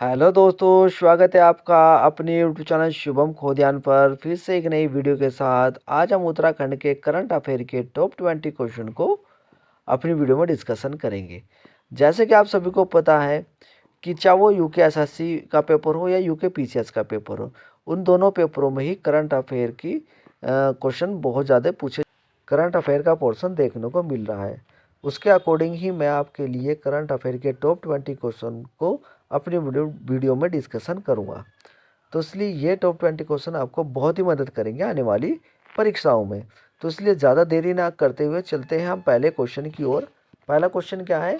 Hello दोस्तों, स्वागत है आपका अपने यूट्यूब चैनल शुभम खोदियान पर फिर से एक नई वीडियो के साथ। आज हम उत्तराखंड के करंट अफेयर के टॉप 20 क्वेश्चन को अपनी वीडियो में डिस्कशन करेंगे। जैसे कि आप सभी को पता है कि चाहे वो यूके एसएससी का पेपर हो या यूके पीसीएस का पेपर हो, उन दोनों पेपरों में ही करंट अफेयर की क्वेश्चन बहुत ज़्यादा पूछे करंट अफेयर का पोर्शन देखने को मिल रहा है। उसके अकॉर्डिंग ही मैं आपके लिए करंट अफेयर के टॉप 20 क्वेश्चन को अपनी वीडियो में डिस्कशन करूंगा। तो इसलिए ये टॉप 20 क्वेश्चन आपको बहुत ही मदद करेंगे आने वाली परीक्षाओं में। तो इसलिए ज़्यादा देरी ना करते हुए चलते हैं हम पहले क्वेश्चन की ओर। पहला क्वेश्चन क्या है,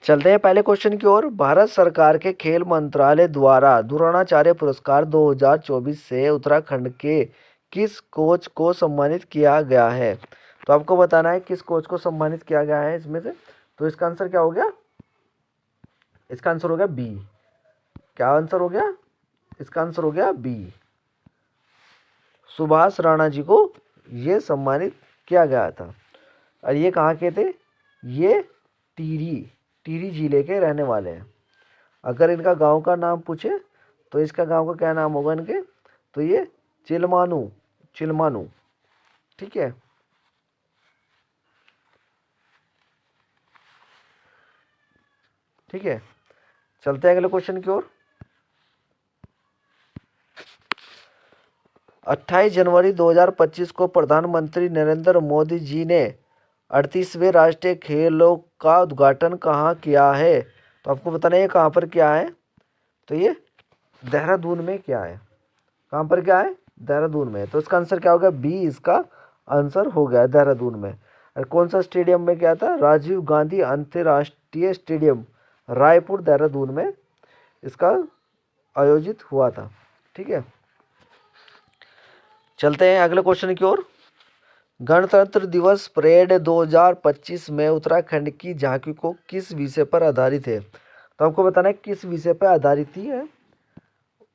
चलते हैं पहले क्वेश्चन की ओर। भारत सरकार के खेल मंत्रालय द्वारा द्रोणाचार्य पुरस्कार 2024 से उत्तराखंड के किस कोच को सम्मानित किया गया है? तो आपको बताना है किस कोच को सम्मानित किया गया है इसमें से। तो इसका आंसर क्या हो गया? इसका आंसर हो गया बी। क्या आंसर हो गया? इसका आंसर हो गया बी। सुभाष राणा जी को ये सम्मानित किया गया था। और ये कहाँ के थे? ये टिहरी जिले के रहने वाले हैं। अगर इनका गांव का नाम पूछे तो इसका गांव का क्या नाम होगा इनके? तो ये चिलमानू। ठीक है। ठीक है, चलते हैं अगले क्वेश्चन की ओर। 28 जनवरी 2025 को प्रधानमंत्री नरेंद्र मोदी जी ने 38वें राष्ट्रीय खेलों का उद्घाटन कहाँ किया है? तो आपको बताना है ये कहाँ पर क्या है। तो ये देहरादून में क्या है? कहाँ पर क्या है? देहरादून में। तो इसका आंसर क्या हो गया? बी इसका आंसर हो गया, देहरादून में। और कौन सा स्टेडियम में क्या था? राजीव गांधी अंतर्राष्ट्रीय स्टेडियम, रायपुर देहरादून में इसका आयोजित हुआ था। ठीक है, चलते हैं अगले क्वेश्चन की ओर। गणतंत्र दिवस परेड 2025 में उत्तराखंड की झांकी को किस विषय पर आधारित है? तो आपको बताना है किस विषय पर आधारित थी है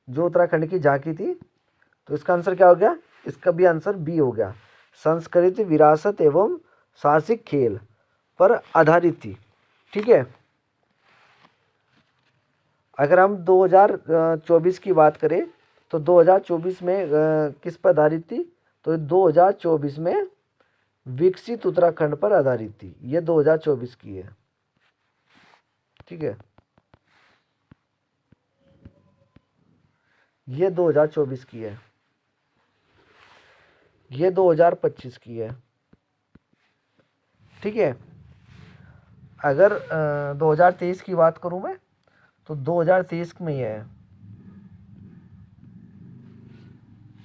जो उत्तराखंड की झांकी थी। तो इसका आंसर क्या हो गया? इसका भी आंसर बी हो गया, संस्कृति विरासत एवं साहसिक खेल पर आधारित थी। ठीक है, अगर हम 2024 की बात करें तो 2024 में किस पर आधारित थी? तो 2024 में विकसित उत्तराखंड पर आधारित थी। ये 2024 की है। ठीक है, ये 2024 की है, ये 2025 की है। ठीक है, अगर 2023 की बात करूं मैं तो 2023 में ये है।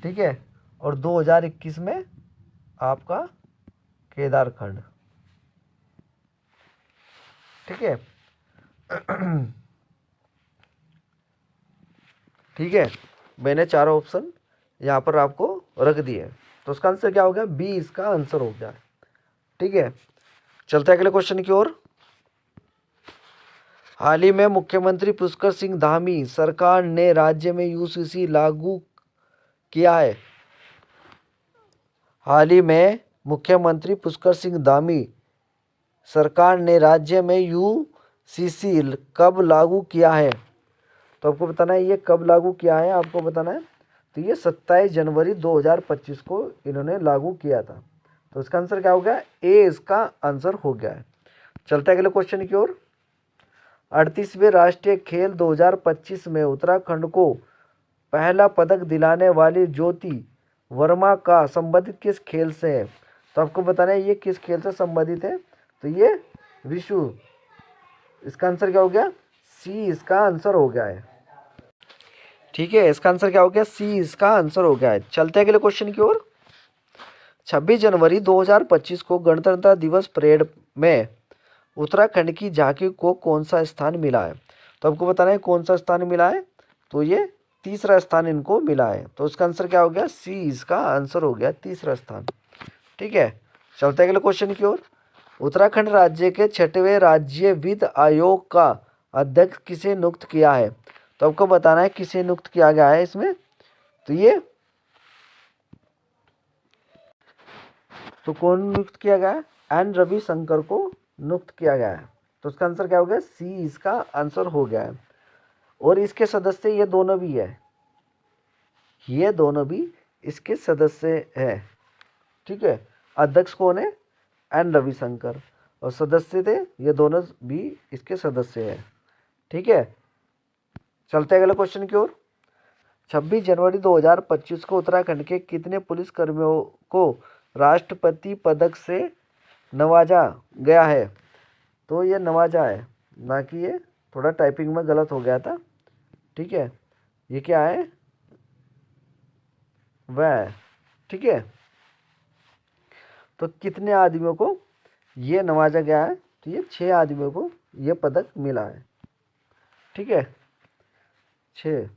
ठीक है, और 2021 में आपका केदारखंड। ठीक है। ठीक है, मैंने चारों ऑप्शन यहाँ पर आपको रख दिए। तो उसका आंसर क्या हो गया? बी इसका आंसर हो गया। ठीक है, चलते हैं अगले क्वेश्चन की ओर। हाल ही में मुख्यमंत्री पुष्कर सिंह धामी सरकार ने राज्य में यूसीसी लागू किया है। हाल ही में मुख्यमंत्री पुष्कर सिंह धामी सरकार ने राज्य में यूसीसी कब लागू किया है? तो आपको बताना है ये कब लागू किया है, आपको बताना है। तो ये 27 जनवरी 2025 को इन्होंने लागू किया था। तो इसका आंसर क्या हो गया? ए इसका आंसर हो गया है। चलते हैं अगले क्वेश्चन की ओर। 38वें राष्ट्रीय खेल 2025 में उत्तराखंड को पहला पदक दिलाने वाली ज्योति वर्मा का संबंधित किस खेल से है? तो आपको बताना है ये किस खेल से संबंधित है। तो ये विशु। इसका आंसर क्या हो गया? सी इसका आंसर हो गया है। ठीक है, इसका आंसर क्या हो गया? सी इसका आंसर हो गया है। चलते हैं अगले क्वेश्चन की ओर। 26 जनवरी 2025 को गणतंत्र दिवस परेड में उत्तराखंड की झांकी को कौन सा स्थान मिला है? तो आपको बताना है कौन सा स्थान मिला है। तो ये तीसरा स्थान इनको मिला है। तो इसका आंसर क्या हो गया? सी इसका आंसर हो गया, तीसरा स्थान। ठीक है, चलते हैं अगले क्वेश्चन की ओर। उत्तराखंड राज्य के 6वें राज्य वित्त आयोग का अध्यक्ष किसे नियुक्त किया है? तो आपको बताना है किसे नियुक्त किया गया है इसमें। तो ये तो कौन नियुक्त किया गया है? एन रविशंकर को नियुक्त किया गया है। तो उसका आंसर क्या हो गया, सी इसका आंसर हो गया है। और इसके सदस्य ये दोनों भी है, ये दोनों भी इसके सदस्य है। ठीक है, अध्यक्ष कौन है, एन रविशंकर, और सदस्य थे ये दोनों भी इसके सदस्य है। ठीक है, चलते हैं अगले क्वेश्चन की ओर। 26 जनवरी 2025 को उत्तराखंड के कितने पुलिस कर्मियों को राष्ट्रपति पदक से नवाजा गया है। तो ये नवाजा है, ना कि ये थोड़ा टाइपिंग में गलत हो गया था। ठीक है, ये क्या है, वह है। ठीक है, तो कितने आदमियों को ये नवाजा गया है, तो ये 6 आदमियों को ये पदक मिला है। ठीक है, 6।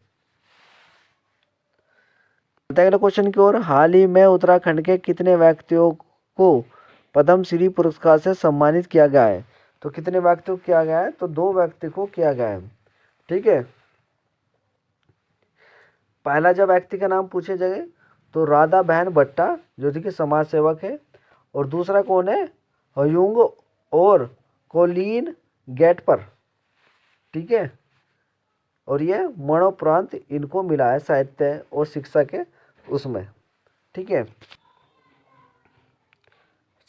अगले क्वेश्चन की ओर। हाल ही में उत्तराखंड के कितने व्यक्तियों को पद्मश्री पुरस्कार से सम्मानित किया गया है। तो कितने व्यक्तियों को किया गया है, तो 2 व्यक्ति को किया गया है। ठीक है, पहला जब व्यक्ति का नाम पूछे जाए तो राधा बहन भट्टा जो कि समाज सेवक है, और दूसरा कौन है, हयुंग और कोलिन गेटपर। ठीक है, और ये मरणोपरांत इनको मिला है साहित्य और शिक्षा के उसमें। ठीक है,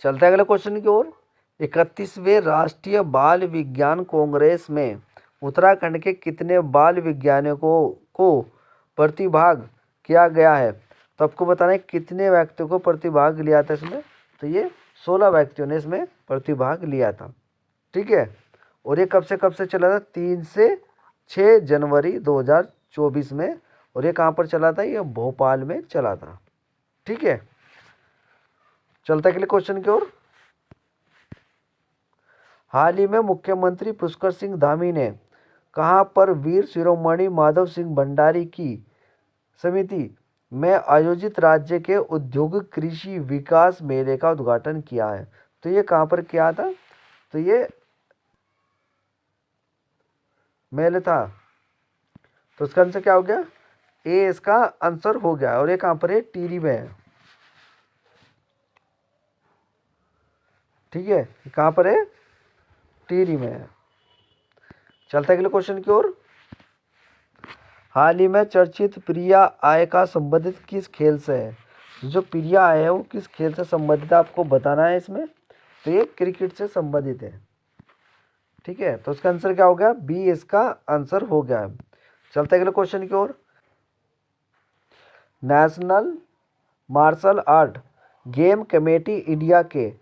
चलते हैं अगले क्वेश्चन की ओर। 31वें राष्ट्रीय बाल विज्ञान कांग्रेस में उत्तराखंड के कितने बाल वैज्ञानिकों को प्रतिभाग किया गया है। तो आपको बताना है कितने व्यक्तियों को प्रतिभाग लिया था इसमें। तो ये 16 व्यक्तियों ने इसमें प्रतिभाग लिया था। ठीक है, और ये कब से चला था, 3 से 6 जनवरी 2024 में। और ये कहाँ पर चला था, ये भोपाल में चला था। ठीक है, चलता है अगले क्वेश्चन की ओर। हाल ही में मुख्यमंत्री पुष्कर सिंह धामी ने कहां पर वीर शिरोमणि माधव सिंह भंडारी की समिति में आयोजित राज्य के औद्योगिक कृषि विकास मेले का उद्घाटन किया है। तो ये कहां पर किया था, तो ये मेले था। तो इसका आंसर क्या हो गया, ए इसका आंसर हो गया। और ये कहां पर है, टिहरी में है। ठीक है, कहां पर है, टिहरी में है। चलते अगले क्वेश्चन की ओर। हाल ही में चर्चित प्रिया आय का संबंधित किस खेल से है। जो प्रिया आय है वो किस खेल से संबंधित है, आपको बताना है इसमें। तो ये क्रिकेट से संबंधित है। ठीक है, तो इसका आंसर क्या हो गया, बी इसका आंसर हो गया है। चलते अगले क्वेश्चन की ओर। National martial art game committee India के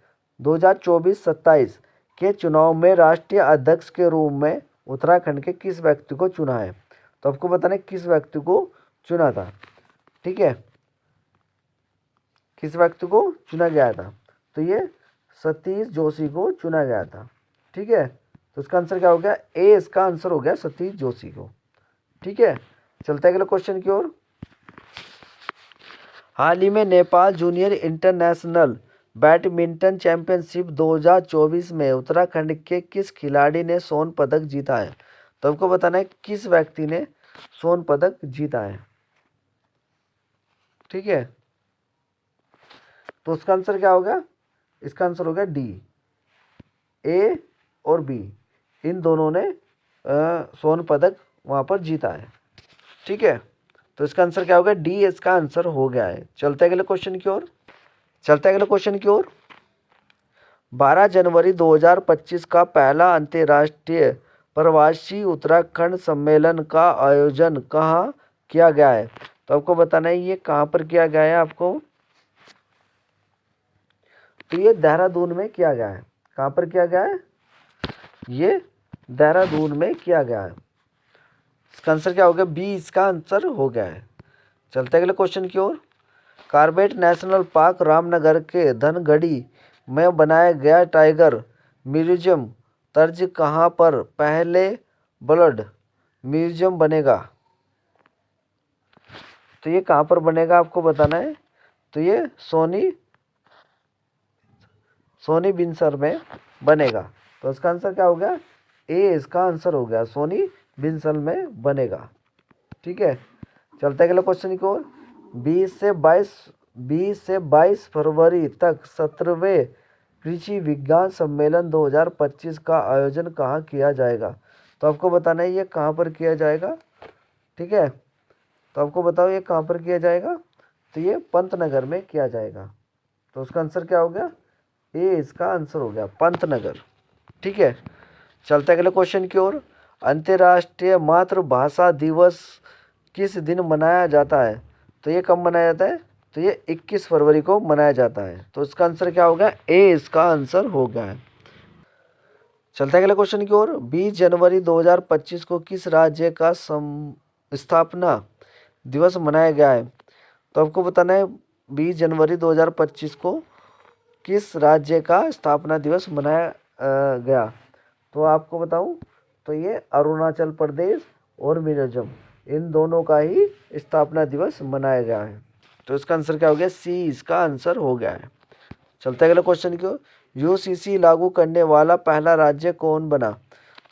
2024-27 के चुनाव में राष्ट्रीय अध्यक्ष के रूप में उत्तराखंड के किस व्यक्ति को चुना है। तो आपको बताना है किस व्यक्ति को चुना था। ठीक है, किस व्यक्ति को चुना गया था, तो ये सतीश जोशी को चुना गया था। ठीक है, तो इसका आंसर क्या हो गया, ए इसका आंसर हो गया सतीश जोशी को। ठीक है, चलते हैं अगले क्वेश्चन की ओर। हाल ही में Nepal junior international badminton championship 2024 में उत्तराखंड के किस खिलाड़ी ने स्वर्ण पदक जीता है। तो आपको बताना है किस व्यक्ति ने स्वर्ण पदक जीता है। ठीक है, तो उसका आंसर क्या होगा, इसका आंसर होगा डी, ए और बी इन दोनों ने स्वर्ण पदक वहां पर जीता है। ठीक है, तो इसका आंसर क्या होगा, डी इसका आंसर हो गया है। चलते अगले क्वेश्चन की ओर। 12 जनवरी 2025 का पहला अंतर्राष्ट्रीय प्रवासी उत्तराखंड सम्मेलन का आयोजन कहाँ किया गया है। तो आपको बताना है ये कहाँ पर किया गया है आपको। तो ये देहरादून में किया गया है। कहाँ पर किया गया है, ये देहरादून में किया गया है। इसका आंसर क्या हो गया, बी इसका आंसर हो गया है। चलते अगले क्वेश्चन की ओर। कॉर्बेट नेशनल पार्क रामनगर के धनगढ़ी में बनाया गया टाइगर म्यूजियम तर्ज कहाँ पर पहले बर्ड म्यूजियम बनेगा। तो ये कहाँ पर बनेगा आपको बताना है। तो ये सोनी बिनसर में बनेगा। तो इसका आंसर क्या हो गया, ए इसका आंसर हो गया, सोनी बिनसर में बनेगा। ठीक है, चलते अगले क्वेश्चन की ओर। 20 से 22 फरवरी तक 17वें कृषि विज्ञान सम्मेलन 2025 का आयोजन कहाँ किया जाएगा? तो आपको बताना है ये कहाँ पर किया जाएगा। ठीक है, तो आपको बताओ ये कहाँ पर किया जाएगा। तो ये पंतनगर में किया जाएगा। तो उसका आंसर क्या हो गया? ए इसका आंसर हो गया पंतनगर। ठीक है, चलते अगले क्वेश्चन की ओर। अंतर्राष्ट्रीय मातृभाषा दिवस किस दिन मनाया जाता है? तो ये कब मनाया जाता है? तो ये 21 फरवरी को मनाया जाता है। तो इसका आंसर क्या हो गया? ए इसका आंसर हो गया है। चलते हैं अगले क्वेश्चन की ओर। 20 जनवरी 2025 को किस राज्य का स्थापना दिवस मनाया गया है? तो आपको बताना है 20 जनवरी 2025 को किस राज्य का स्थापना दिवस मनाया गया। तो आपको बताऊं तो ये अरुणाचल प्रदेश और मिजोरम, इन दोनों का ही स्थापना दिवस मनाया गया है। तो इसका आंसर क्या हो गया? सी इसका आंसर हो गया है। चलते अगले क्वेश्चन की ओर। यूसीसी लागू करने वाला पहला राज्य कौन बना?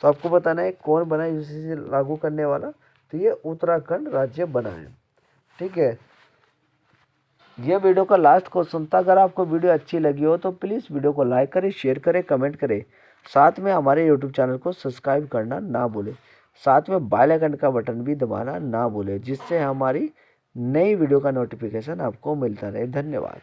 तो आपको बताना है कौन बना यूसीसी लागू करने वाला। तो ये उत्तराखंड राज्य बना है। ठीक है, ये वीडियो का लास्ट क्वेश्चन था। अगर आपको वीडियो अच्छी लगी हो तो प्लीज़ वीडियो को लाइक करें, शेयर करें, कमेंट करें। साथ में हमारे यूट्यूब चैनल को सब्सक्राइब करना ना भूलें। साथ में बेल आइकन का बटन भी दबाना ना भूलें, जिससे हमारी नई वीडियो का नोटिफिकेशन आपको मिलता रहे। धन्यवाद।